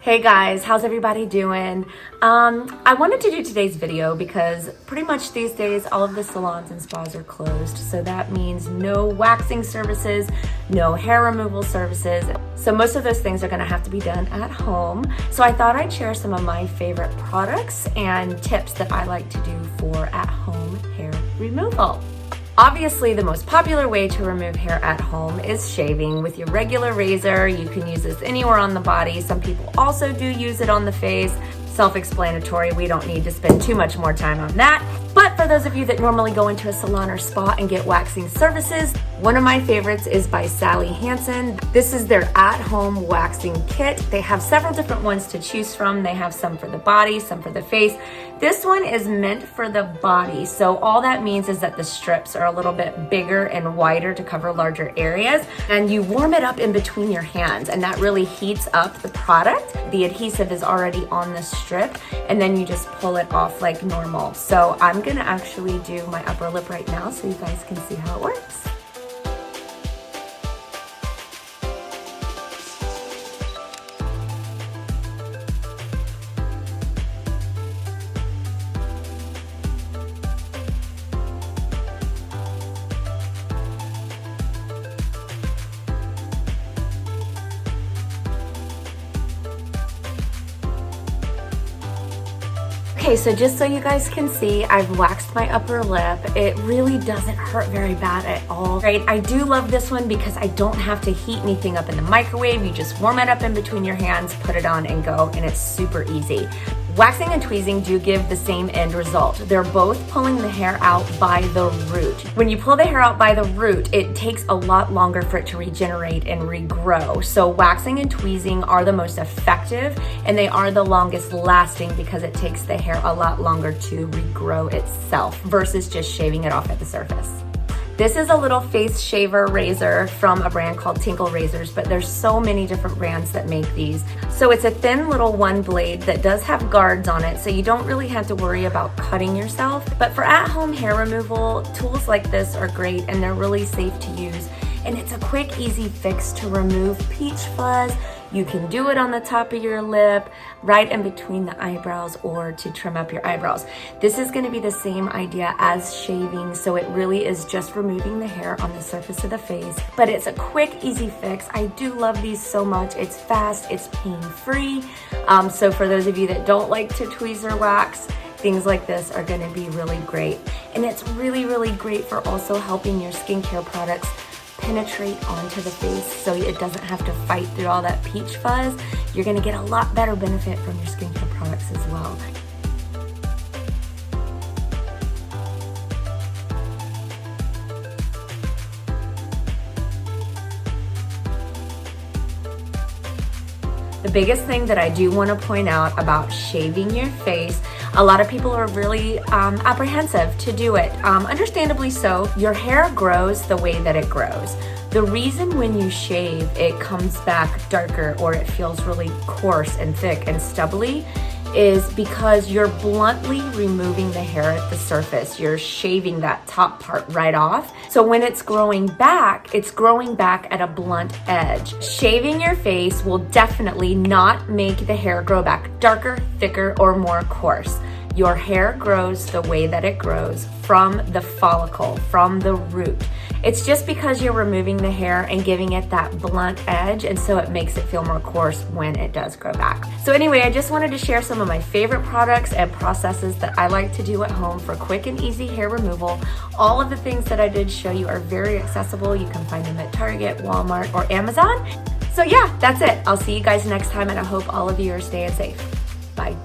Hey guys, how's everybody doing? I wanted to do today's video because pretty much these days all of the salons and spas are closed. So that means no waxing services, no hair removal services. So most of those things are gonna have to be done at home. So I thought I'd share some of my favorite products and tips that I like to do for at-home hair removal. Obviously, the most popular way to remove hair at home is shaving with your regular razor. You can use this anywhere on the body. Some people also do use it on the face. Self-explanatory, we don't need to spend too much more time on that. But for those of you that normally go into a salon or spa and get waxing services, one of my favorites is by Sally Hansen. This is their at-home waxing kit. They have several different ones to choose from. They have some for the body, some for the face. This one is meant for the body. So all that means is that the strips are a little bit bigger and wider to cover larger areas. And you warm it up in between your hands, and that really heats up the product. The adhesive is already on the strip, and then you just pull it off like normal. So I'm gonna actually do my upper lip right now so you guys can see how it works. Okay, so just so you guys can see, I've waxed my upper lip. It really doesn't hurt very bad at all, right? I do love this one because I don't have to heat anything up in the microwave. You just warm it up in between your hands, put it on and go, and it's super easy. Waxing and tweezing do give the same end result. They're both pulling the hair out by the root. When you pull the hair out by the root, it takes a lot longer for it to regenerate and regrow. So waxing and tweezing are the most effective, and they are the longest lasting because it takes the hair a lot longer to regrow itself versus just shaving it off at the surface. This is a little face shaver razor from a brand called Tinkle Razors, but there's so many different brands that make these. So it's a thin little one blade that does have guards on it, so you don't really have to worry about cutting yourself. But for at-home hair removal, tools like this are great and they're really safe to use. And it's a quick, easy fix to remove peach fuzz. You can do it on the top of your lip, right in between the eyebrows, or to trim up your eyebrows. This is gonna be the same idea as shaving, so it really is just removing the hair on the surface of the face, but it's a quick, easy fix. I do love these so much. It's fast, it's pain-free. So for those of you that don't like to tweeze or wax, things like this are gonna be really great. And it's really, really great for also helping your skincare products penetrate onto the face so it doesn't have to fight through all that peach fuzz. You're gonna get a lot better benefit from your skincare products as well. The biggest thing that I do want to point out about shaving your face, a lot of people are really apprehensive to do it. Understandably so. Your hair grows the way that it grows. The reason when you shave it comes back darker or it feels really coarse and thick and stubbly is because you're bluntly removing the hair at the surface. You're shaving that top part right off. So when it's growing back at a blunt edge. Shaving your face will definitely not make the hair grow back darker, thicker, or more coarse. Your hair grows the way that it grows from the follicle, from the root. It's just because you're removing the hair and giving it that blunt edge, and so it makes it feel more coarse when it does grow back. So anyway, I just wanted to share some of my favorite products and processes that I like to do at home for quick and easy hair removal. All of the things that I did show you are very accessible. You can find them at Target, Walmart, or Amazon. So yeah, that's it. I'll see you guys next time, and I hope all of you are staying safe. Bye.